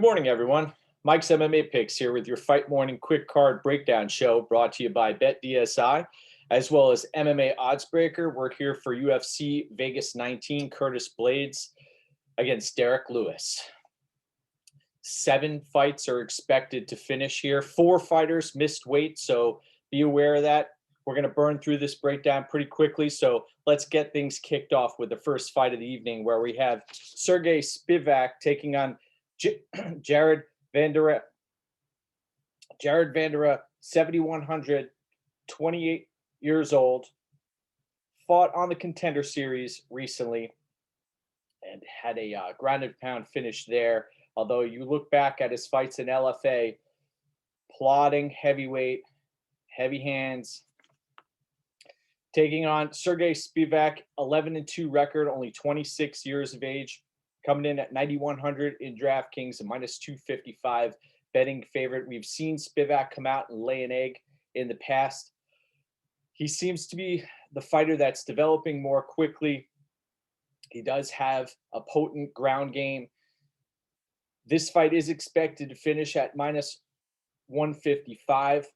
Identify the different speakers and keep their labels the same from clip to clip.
Speaker 1: morning, everyone. Mike's MMA Picks here with your Fight Morning Quick Card Breakdown show brought to you by BetDSI, as well as MMA Oddsbreaker. We're here for UFC Vegas 19, Curtis Blaydes against Derek Lewis. 7 fights are expected to finish here. 4 fighters missed weight, so be aware of that. We're going to burn through this breakdown pretty quickly, so let's get things kicked off with the first fight of the evening, where we have Sergey Spivak taking on Zahabi-Rodriguez. Zahabi-Rodriguez, 7,100, 28 years old, fought on the Contender Series recently and had a grounded pound finish there. Although you look back at his fights in LFA, plodding heavyweight, heavy hands. Taking on Sergey Spivak, 11-2 record, only 26 years of age, coming in at 9,100 in DraftKings, a minus 255 betting favorite. We've seen Spivak come out and lay an egg in the past. He seems to be the fighter that's developing more quickly. He does have a potent ground game. This fight is expected to finish at minus 155.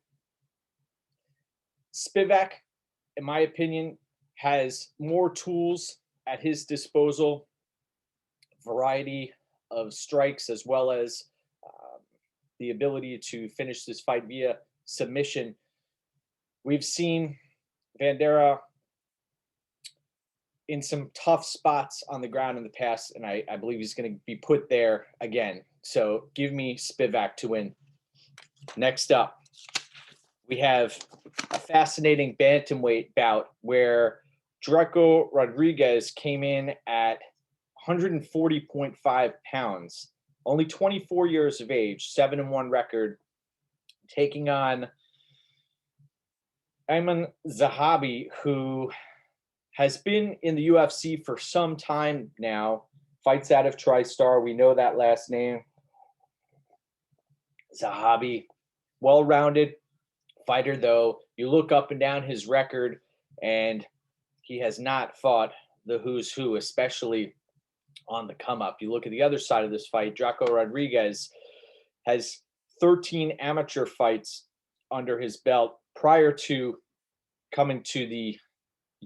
Speaker 1: Spivak, in my opinion, has more tools at his disposal, variety of strikes, as well as the ability to finish this fight via submission. We've seen Vanderaa in some tough spots on the ground in the past, and I believe he's going to be put there again. So give me Spivak to win. Next up, we have a fascinating bantamweight bout where Zahabi-Rodriguez came in at 140.5 pounds, only 24 years of age, 7-1 record, taking on Zahabi, who has been in the UFC for some time now, fights out of TriStar. We know that last name. Zahabi, well-rounded fighter, though. You look up and down his record, and he has not fought the who's who, especially on the come-up. You look at the other side of this fight, Zahabi-Rodriguez has 13 amateur fights under his belt prior to coming to the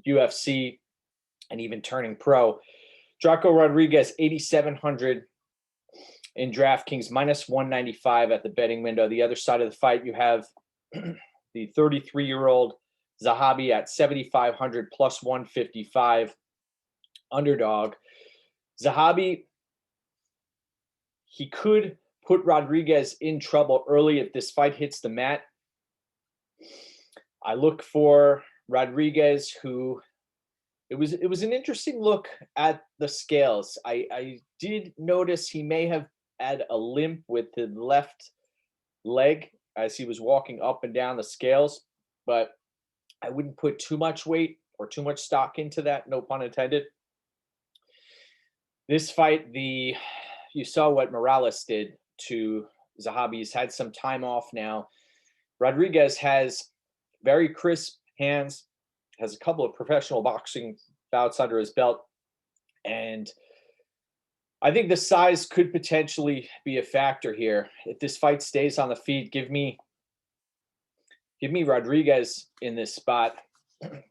Speaker 1: UFC and even turning pro. Zahabi-Rodriguez, 8,700 in DraftKings, minus 195 at the betting window. The other side of the fight, you have the 33-year-old Zahabi at 7,500 plus 155 underdog. Zahabi, he could put Rodriguez in trouble early if this fight hits the mat. I look for Rodriguez, who it was an interesting look at the scales. I did notice he may have had a limp with the left leg as he was walking up and down the scales, but I wouldn't put too much weight or too much stock into that, no pun intended. This fight, you saw what Morales did to Zahabi. He's had some time off now. Rodriguez has very crisp hands, has a couple of professional boxing bouts under his belt, and I think the size could potentially be a factor here. If this fight stays on the feet, give me Rodriguez in this spot.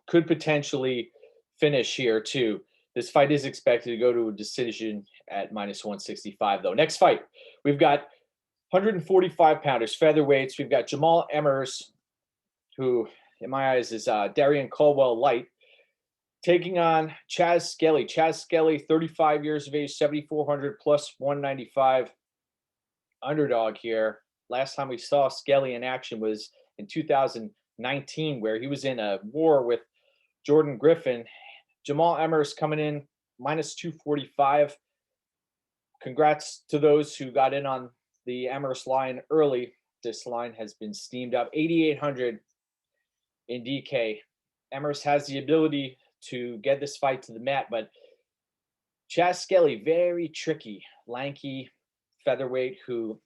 Speaker 1: Could potentially finish here too. This fight is expected to go to a decision at minus 165, though. Next fight, we've got 145-pounders, featherweights. We've got Jamal Emmers, who, in my eyes, is Darian Caldwell light, taking on Skelly. Skelly, 35 years of age, 7,400 plus 195 underdog here. Last time we saw Skelly in action was in 2019, where he was in a war with Jordan Griffin. Jamal Emmers coming in minus 245. Congrats to those who got in on the Emmers line early. This line has been steamed up. 8,800 in DK. Emmers has the ability to get this fight to the mat, but Skelly, very tricky, lanky featherweight who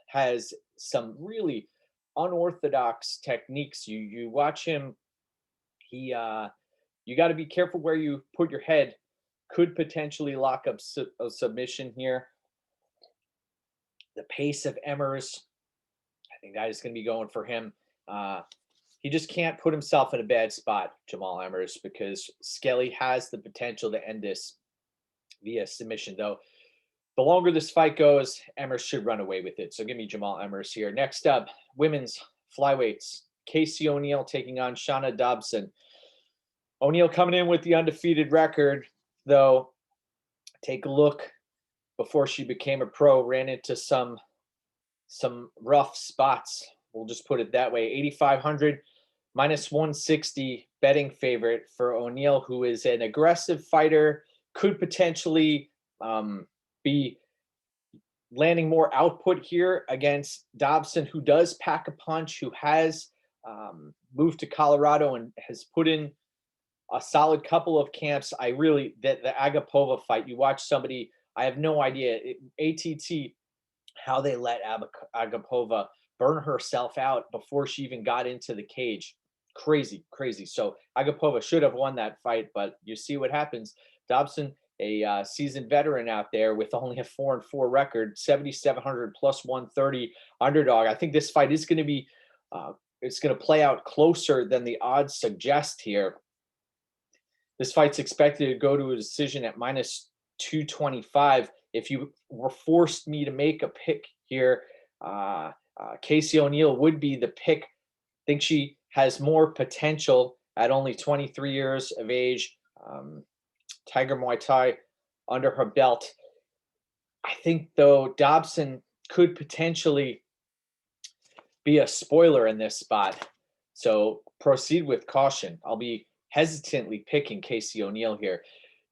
Speaker 1: has some really unorthodox techniques. You watch him, you got to be careful where you put your head. Could potentially lock up a submission here. the pace of Emmers, I think that is going to be going for him. He just can't put himself in a bad spot, Jamal Emmers, because Skelly has the potential to end this via submission, though. The longer this fight goes, Emmers should run away with it. So give me Jamal Emmers here. Next up, women's flyweights. Casey O'Neill taking on Shana Dobson. O'Neill coming in with the undefeated record, though. Take a look. Before she became a pro, ran into some rough spots. We'll just put it that way. 8,500 minus 160 betting favorite for O'Neill, who is an aggressive fighter, could potentially be landing more output here against Dobson, who does pack a punch, who has moved to Colorado and has put in a solid couple of camps. The Agapova fight, you watch somebody, I have no idea, ATT, how they let Agapova burn herself out before she even got into the cage. Crazy, crazy. So Agapova should have won that fight, but you see what happens. Dobson, a seasoned veteran out there with only a 4-4 record, 7,700 plus 130 underdog. I think this fight is going to be, it's going to play out closer than the odds suggest here. This fight's expected to go to a decision at minus 225. If you were forced me to make a pick here, Casey O'Neill would be the pick. I think she has more potential at only 23 years of age. Tiger Muay Thai under her belt. I think, though, Dobson could potentially be a spoiler in this spot. So proceed with caution. I'll be hesitantly picking Casey O'Neill here.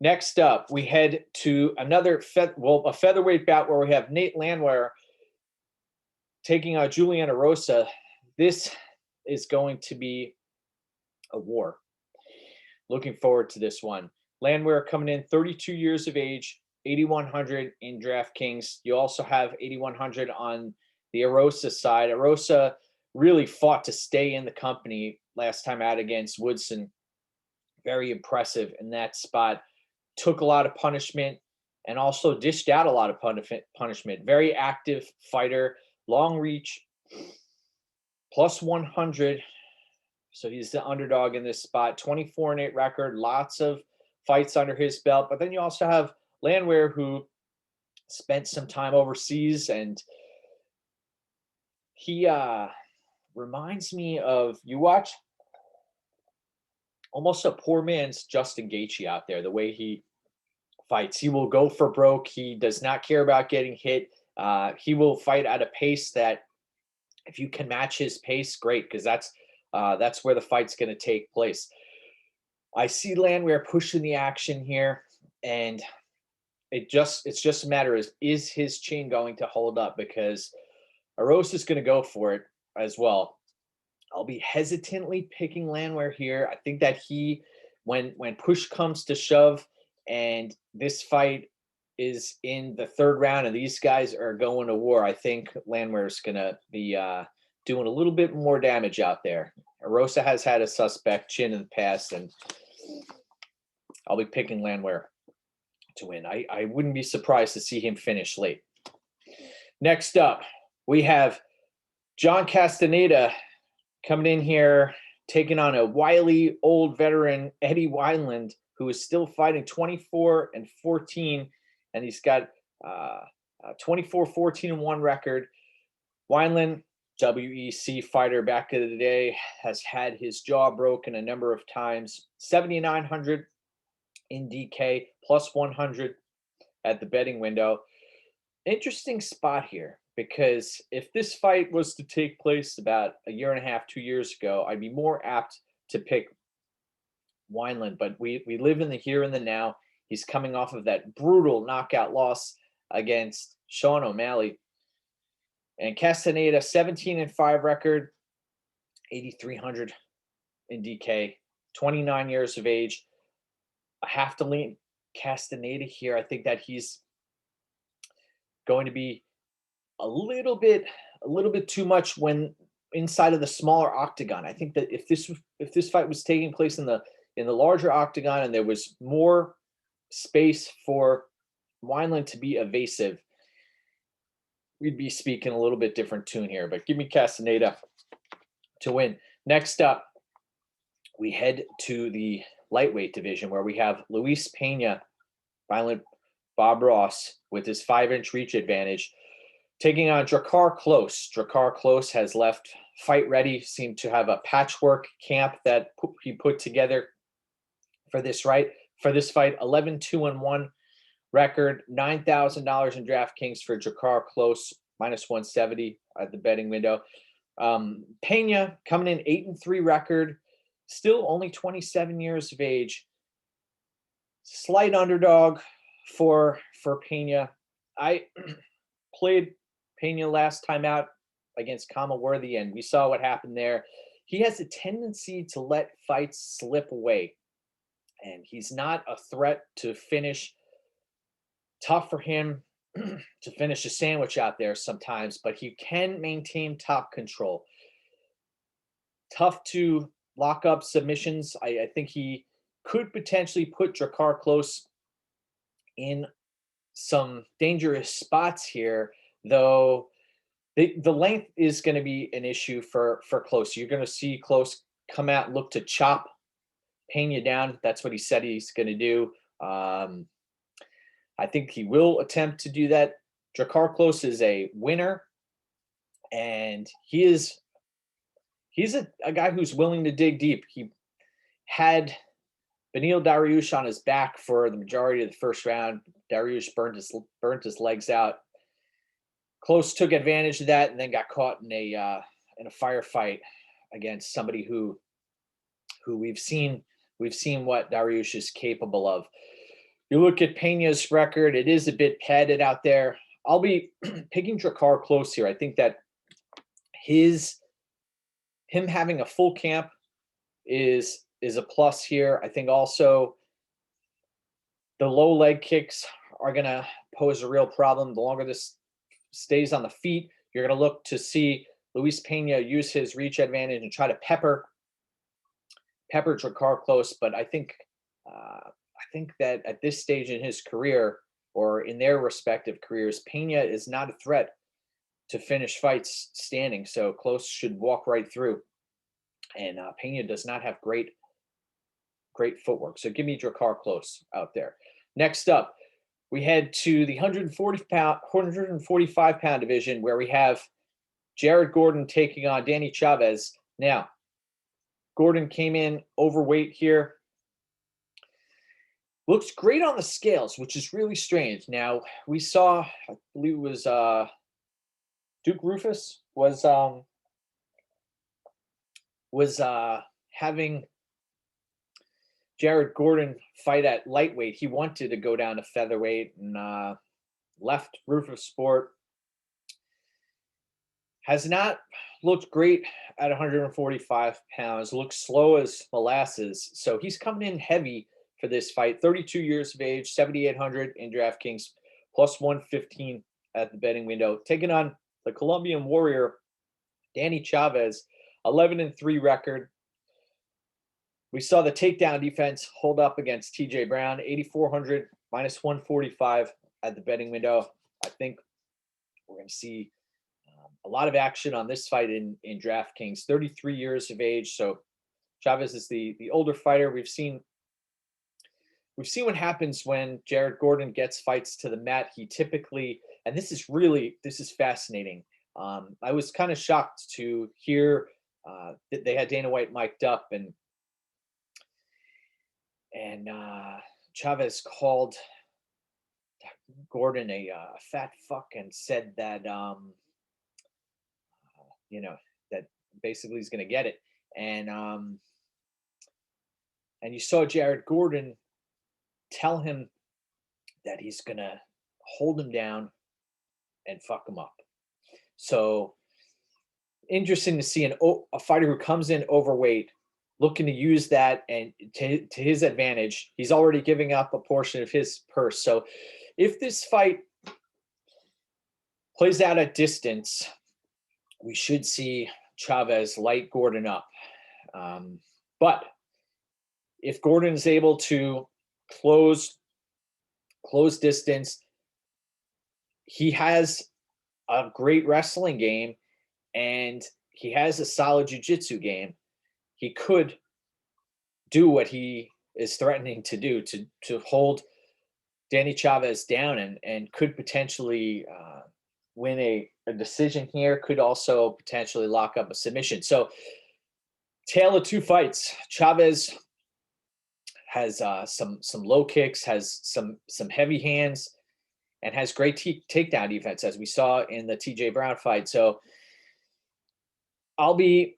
Speaker 1: Next up, we head to another a featherweight bout where we have Nate Landwehr taking on Julian Erosa. This is going to be a war. Looking forward to this one. Landwehr coming in 32 years of age, 8,100 in DraftKings. You also have 8,100 on the Erosa side. Erosa really fought to stay in the company last time out against Woodson. Very impressive in that spot. Took a lot of punishment and also dished out a lot of punishment. Very active fighter, long reach, plus 100. So he's the underdog in this spot. 24-8 record, lots of fights under his belt. But then you also have Landwehr, who spent some time overseas, and he reminds me of, you watch almost a poor man's Justin Gaethje out there, the way he fights. He will go for broke. He does not care about getting hit. He will fight at a pace that, if you can match his pace, great, because that's where the fight's going to take place. I see Landwehr pushing the action here, and it's just a matter of, is his chin going to hold up? Because Erosa is going to go for it as well. I'll be hesitantly picking Landwehr here. I think that when push comes to shove, and this fight is in the third round and these guys are going to war, I think Landwehr is going to be doing a little bit more damage out there. Erosa has had a suspect chin in the past, and I'll be picking Landwehr to win. I wouldn't be surprised to see him finish late. Next up, we have John Castaneda coming in here, taking on a wily old veteran, Eddie Wineland, who is still fighting, 24-14, and he's got a 24-14-1 record. Wineland, WEC fighter back in the day, has had his jaw broken a number of times. 7,900 in DK, plus 100 at the betting window. Interesting spot here, because if this fight was to take place about a year and a half, 2 years ago, I'd be more apt to pick Wineland. But we live in the here and the now. He's coming off of that brutal knockout loss against Sean O'Malley. And Castaneda, 17-5 record, 8,300 in DK, 29 years of age. I have to lean Castaneda here. I think that he's going to be a little bit too much when inside of the smaller octagon. I think that if this fight was taking place in the larger octagon and there was more space for Wineland to be evasive, we'd be speaking a little bit different tune here. But give me Castaneda to win. Next up, we head to the lightweight division where we have Luis Pena, Violent Bob Ross, with his 5-inch reach advantage, taking on Drakkar Klose. Drakkar Klose has left fight ready, seemed to have a patchwork camp that he put together for this fight. 11-2-1 record, $9,000 in DraftKings for Drakkar Klose, -170 at the betting window. Pena coming in 8-3 record, still only 27 years of age. Slight underdog for Pena. I played Pena last time out against Kama Worthy, and we saw what happened there. He has a tendency to let fights slip away, and he's not a threat to finish. Tough for him to finish a sandwich out there sometimes, but he can maintain top control. Tough to lock up submissions. I think he could potentially put Drakkar Klose in some dangerous spots here, though the length is going to be an issue for Klose. You're going to see Klose come out and look to chop Pena down. That's what he said he's going to do. I think he will attempt to do that. Drakkar Klose is a winner, and he's a guy who's willing to dig deep. He had Beneil Dariush on his back for the majority of the first round. Dariush burnt his legs out. Klose took advantage of that and then got caught in a firefight against somebody who we've seen what Dariush is capable of. You look at Pena's record; it is a bit padded out there. I'll be picking Drakkar Klose here. I think that him having a full camp is a plus here. I think also the low leg kicks are going to pose a real problem. The longer this stays on the feet, you're going to look to see Luis Pena use his reach advantage and try to pepper Drakkar Klose. But I think that at this stage in his career, or in their respective careers, Pena is not a threat to finish fights standing. So Klose should walk right through. And Pena does not have great footwork. So give me Drakkar Klose out there. Next up, we head to the 145-pound division where we have Jared Gordon taking on Danny Chavez. Now, Gordon came in overweight here. Looks great on the scales, which is really strange. Now, we saw, I believe it was Duke Rufus was having Jared Gordon fight at lightweight. He wanted to go down to featherweight and left Rufus Sport. Has not looked great at 145 pounds. Looks slow as molasses. So he's coming in heavy for this fight. 32 years of age, 7,800 in DraftKings, +115 at the betting window. Taking on the Colombian warrior, Danny Chavez, 11-3 record. We saw the takedown defense hold up against TJ Brown, 8,400, -145 at the betting window. I think we're going to see a lot of action on this fight in DraftKings. 33 years of age, so Chavez is the older fighter. We've seen what happens when Jared Gordon gets fights to the mat. He typically, and this is fascinating. I was kind of shocked to hear that they had Dana White mic'd up, and Chavez called Gordon a fat fuck and said that that basically he's going to get it, and you saw Jared Gordon tell him that he's going to hold him down and fuck him up. So interesting to see a fighter who comes in overweight, looking to use that and to his advantage. He's already giving up a portion of his purse. So if this fight plays out at distance, we should see Chavez light Gordon up. But if Gordon is able to close distance, he has a great wrestling game, and he has a solid jiu-jitsu game. He could do what he is threatening to do to hold Danny Chavez down, and could potentially win a decision here, could also potentially lock up a submission. So, tale of two fights. Chavez has some low kicks, has some heavy hands, and has great takedown defense, as we saw in the TJ Brown fight. So I'll be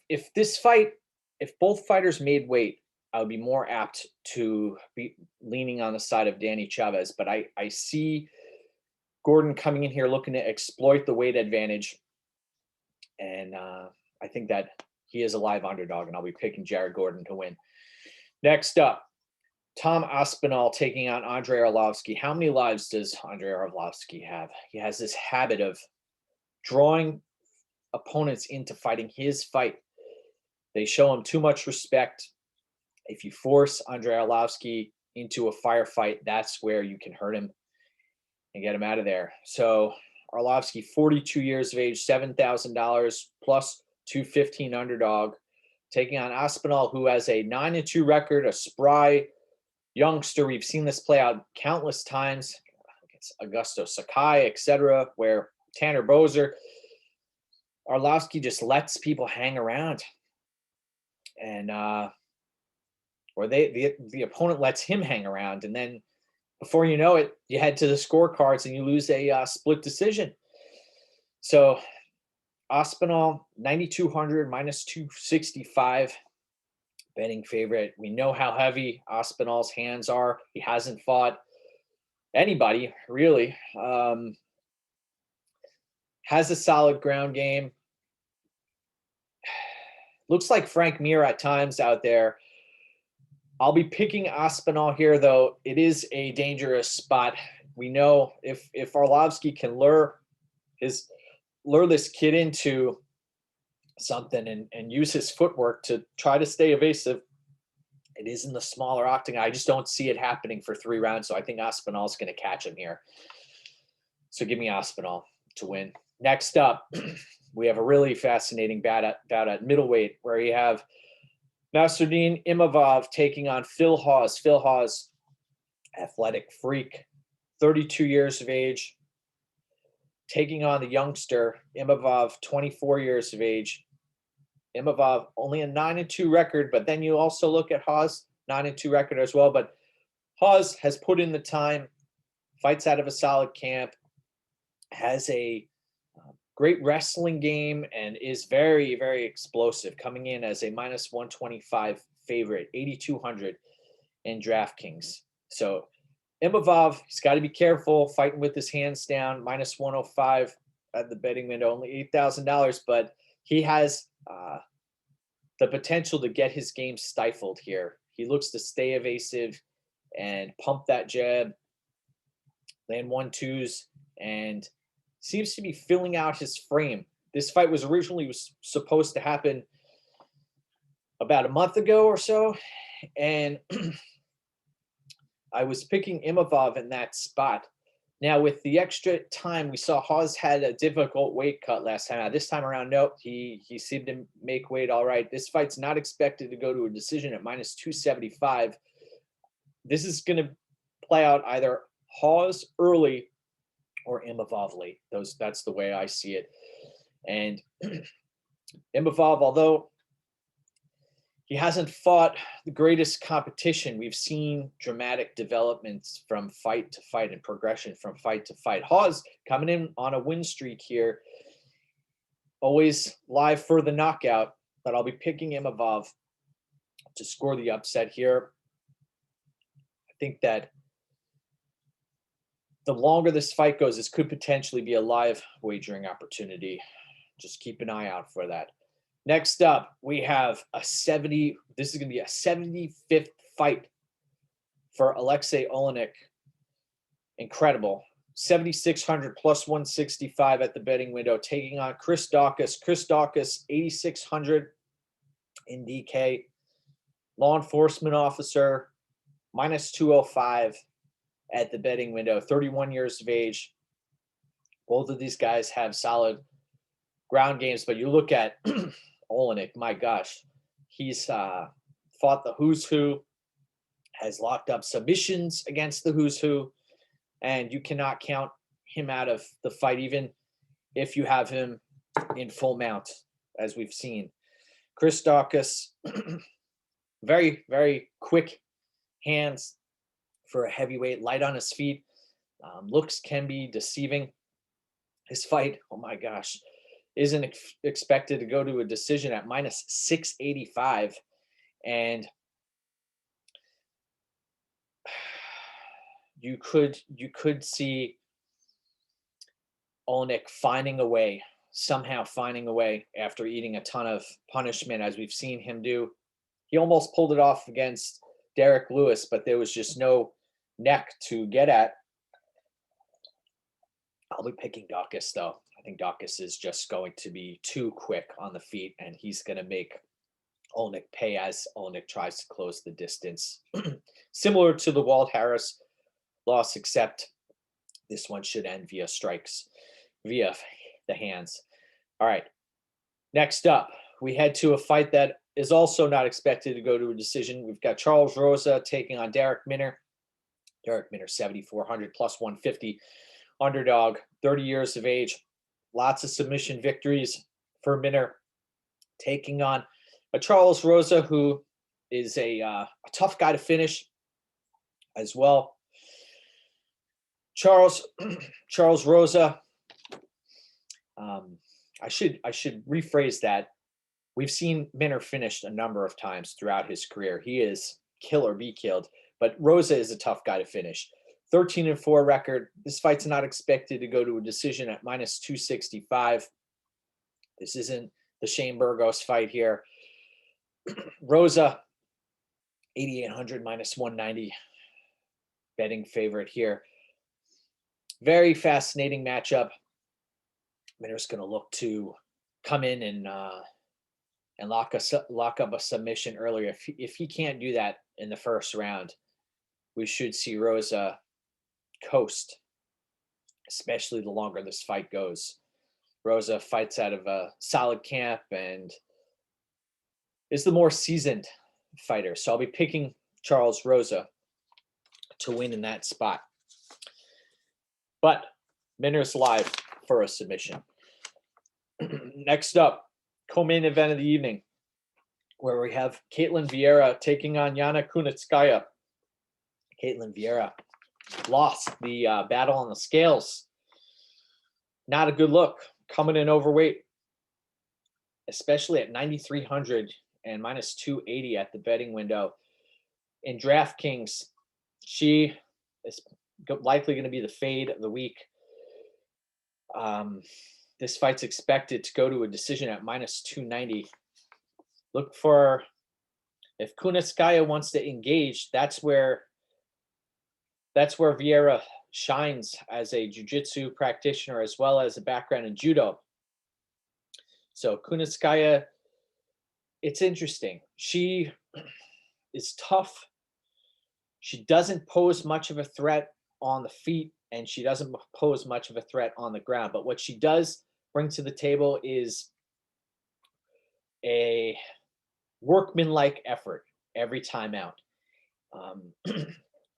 Speaker 1: if this fight, if both fighters made weight, I would be more apt to be leaning on the side of Danny Chavez. But I see Gordon coming in here looking to exploit the weight advantage, and I think that he is a live underdog, and I'll be picking Jared Gordon to win. Next up, Tom Aspinall taking on Andrei Arlovski. How many lives does Andrei Arlovski have? He has this habit of drawing opponents into fighting his fight. They show him too much respect. If you force Andrei Arlovski into a firefight, that's where you can hurt him and get him out of there. So Arlovski, 42 years of age, $7,000 plus 215 underdog, taking on Aspinall, who has a 9-2 record, a spry youngster. We've seen this play out countless times against Augusto Sakai, etc., where Tanner Boser, Arlovski just lets people hang around, and or the opponent lets him hang around, and then before you know it, you head to the scorecards and you lose a split decision. So Aspinall, 9,200 minus 265 betting favorite. We know how heavy Aspinall's hands are. He hasn't fought anybody really. Has a solid ground game. Looks like Frank Mir at times out there. I'll be picking Aspinall here, though. It is a dangerous spot. We know if Arlovski can lure this kid into something and use his footwork to try to stay evasive, it is in the smaller octagon. I just don't see it happening for 3 rounds, so I think Aspinall's going to catch him here. So give me Aspinall to win. Next up, we have a really fascinating bout at middleweight, where you have Nasruddin Imavov taking on Phil Hawes. Phil Hawes, athletic freak, 32 years of age, taking on the youngster Imavov, 24 years of age. Imavov only a 9-2 record, but then you also look at Hawes, 9-2 record as well. But Hawes has put in the time, fights out of a solid camp, has a great wrestling game, and is very, very explosive, coming in as a minus 125 favorite, 8,200 in DraftKings. So Imavov, he's got to be careful fighting with his hands down, minus 105 at the betting window, only $8,000, but he has the potential to get his game stifled here. He looks to stay evasive and pump that jab, land 1-2s, and seems to be filling out his frame. This fight was originally supposed to happen about a month ago or so, and I was picking Imavov in that spot. Now, with the extra time, we saw Hawes had a difficult weight cut last time out. This time around, nope, he seemed to make weight all right. This fight's not expected to go to a decision at minus 275. This is going to play out either Hawes early or Imavov late. That's the way I see it. And Imavov, although he hasn't fought the greatest competition, we've seen dramatic developments from fight to fight and progression from fight to fight. Hawes coming in on a win streak here, always live for the knockout, but I'll be picking Imavov to score the upset here. I think that the longer this fight goes, this could potentially be a live wagering opportunity. Just keep an eye out for that. Next up, we have this is going to be a 75th fight for Alexei Oleinik. Incredible. 7,600 plus 165 at the betting window, taking on Chris Daukaus. Chris Daukaus, 8,600 in DK. Law enforcement officer, minus 205 at the betting window, 31 years of age, Both of these guys have solid ground games, but you look at Oleinik, my gosh, he's fought the who's who, has locked up submissions against the who's who, and you cannot count him out of the fight, even if you have him in full mount, as we've seen. Chris Daukaus, very, very quick hands for a heavyweight, light on his feet. Looks can be deceiving. His fight, oh my gosh, isn't expected to go to a decision at minus 685. And you could see Oleinik finding a way, somehow finding a way after eating a ton of punishment, as we've seen him do. He almost pulled it off against Derek Lewis, but there was just no neck to get at. I'll be picking Daukaus, though. I think Daukaus is just going to be too quick on the feet, and he's going to make Oleinik pay as Oleinik tries to close the distance. Similar to the Walt Harris loss, except this one should end via strikes, via the hands. All right. Next up, we head to a fight that is also not expected to go to a decision. We've got Charles Rosa taking on Darrick Minner. Darrick Minner, 7,400 plus 150. Underdog, 30 years of age. Lots of submission victories for Minner. Taking on a Charles Rosa who is a tough guy to finish as well. Charles Rosa, I should rephrase that. We've seen Minner finished a number of times throughout his career. He is kill or be killed, but Rosa is a tough guy to finish. 13-4 record. This fight's not expected to go to a decision at minus 265. This isn't the Shane Burgos fight here. Rosa, 8,800 minus 190. Betting favorite here. Very fascinating matchup. Minner's going to look to come in and lock up a submission earlier. If he can't do that in the first round, we should see Rosa coast, especially the longer this fight goes. Rosa fights out of a solid camp and is the more seasoned fighter. So I'll be picking Charles Rosa to win in that spot. But Minner's live for a submission. Next up, co-main event of the evening, where we have Ketlen Vieira taking on Vieira-Kunitskaya. Ketlen Vieira lost the battle on the scales. Not a good look, coming in overweight, especially at 9,300 and minus 280 at the betting window. In DraftKings, she is likely going to be the fade of the week. This fight's expected to go to a decision at minus 290. Look for, if Kunitskaya wants to engage, that's where Vieira shines as a jiu-jitsu practitioner as well as a background in judo. So Kunitskaya, it's interesting. She is tough. She doesn't pose much of a threat on the feet, and she doesn't pose much of a threat on the ground. But what she does bring to the table is a workmanlike effort every time out.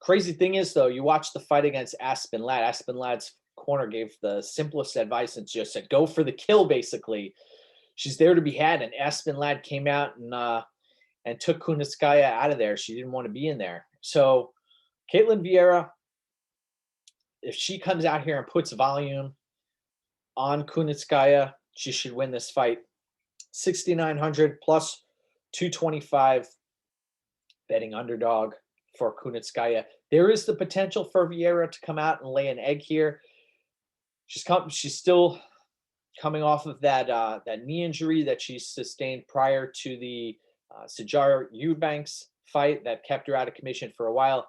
Speaker 1: Crazy thing is, though, you watch the fight against Aspinall. Aspinall's corner gave the simplest advice and just said, go for the kill, basically. She's there to be had, and Aspinall came out and took Kunitskaya out of there. She didn't want to be in there. So Ketlen Vieira, if she comes out here and puts volume on Kunitskaya, she should win this fight. 6,900 plus 225 betting underdog for Kunitskaya. There is the potential for Vieira to come out and lay an egg here. She's still coming off of that knee injury that she sustained prior to the Sijara Eubanks fight that kept her out of commission for a while.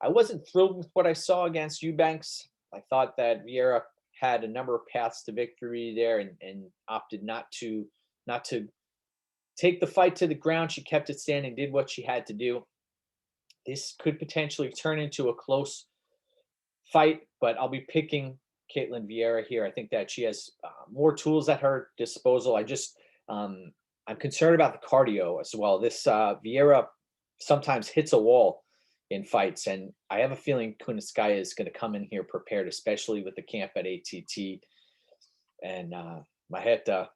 Speaker 1: I wasn't thrilled with what I saw against Eubanks. I thought that Vieira had a number of paths to victory there and opted not to take the fight to the ground. She kept it standing, did what she had to do. This could potentially turn into a close fight, but I'll be picking Caitlin Vieira here. I think that she has more tools at her disposal. I'm concerned about the cardio as well. This Vieira sometimes hits a wall in fights, and I have a feeling Kunitskaya is going to come in here prepared, especially with the camp at ATT and Maheta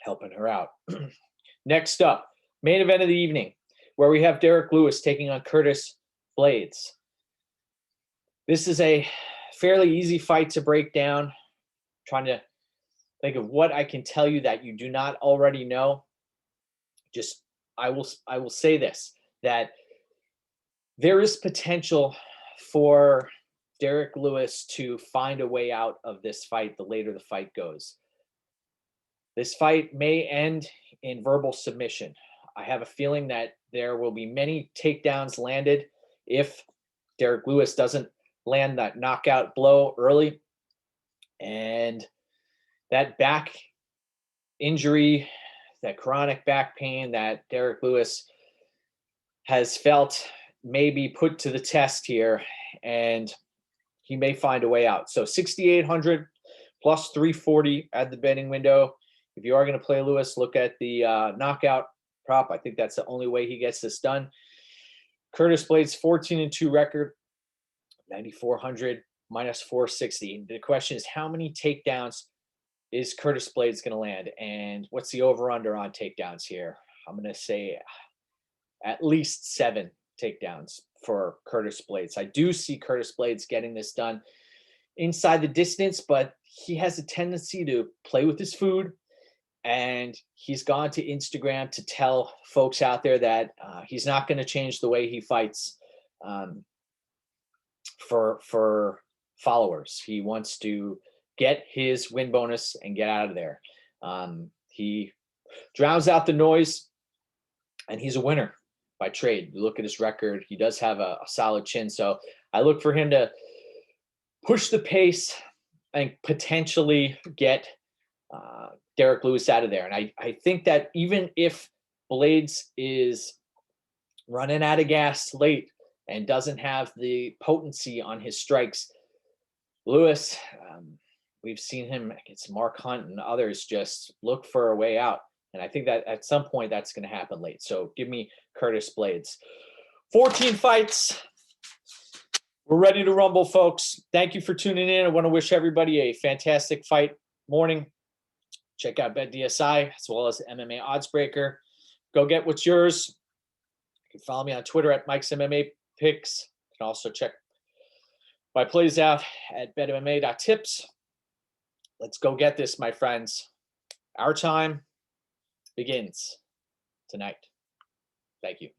Speaker 1: helping her out. Next up, main event of the evening, where we have Derek Lewis taking on Curtis Blaydes. This is a fairly easy fight to break down. Trying to think of what I can tell you that you do not already know. I will say this, that there is potential for Derek Lewis to find a way out of this fight the later the fight goes. This fight may end in verbal submission. I have a feeling that there will be many takedowns landed if Derek Lewis doesn't land that knockout blow early. And that back injury, that chronic back pain that Derek Lewis has felt may be put to the test here, and he may find a way out. So 6,800 plus 340 at the betting window. If you are going to play Lewis, look at the knockout prop. I think that's the only way he gets this done. Curtis Blaydes 14-2 record, 9,400 minus 460. The question is, how many takedowns is Curtis Blaydes going to land? And what's the over-under on takedowns here? I'm going to say at least 7 takedowns for Curtis Blaydes. I do see Curtis Blaydes getting this done inside the distance, but he has a tendency to play with his food. And he's gone to Instagram to tell folks out there that he's not going to change the way he fights for followers. He wants to get his win bonus and get out of there. He drowns out the noise, and he's a winner by trade. You look at his record, he does have a solid chin. So I look for him to push the pace and potentially get Derek Lewis out of there. And I think that even if Blaydes is running out of gas late and doesn't have the potency on his strikes, Lewis, we've seen him against Mark Hunt and others just look for a way out. And I think that at some point that's going to happen late. So give me Curtis Blaydes. 14 fights. We're ready to rumble, folks. Thank you for tuning in. I want to wish everybody a fantastic fight morning. Check out BetDSI as well as MMA Oddsbreaker. Go get what's yours. You can follow me on Twitter at MikesMMAPicks. You can also check my plays out at betmma.tips. Let's go get this, my friends. Our time begins tonight. Thank you.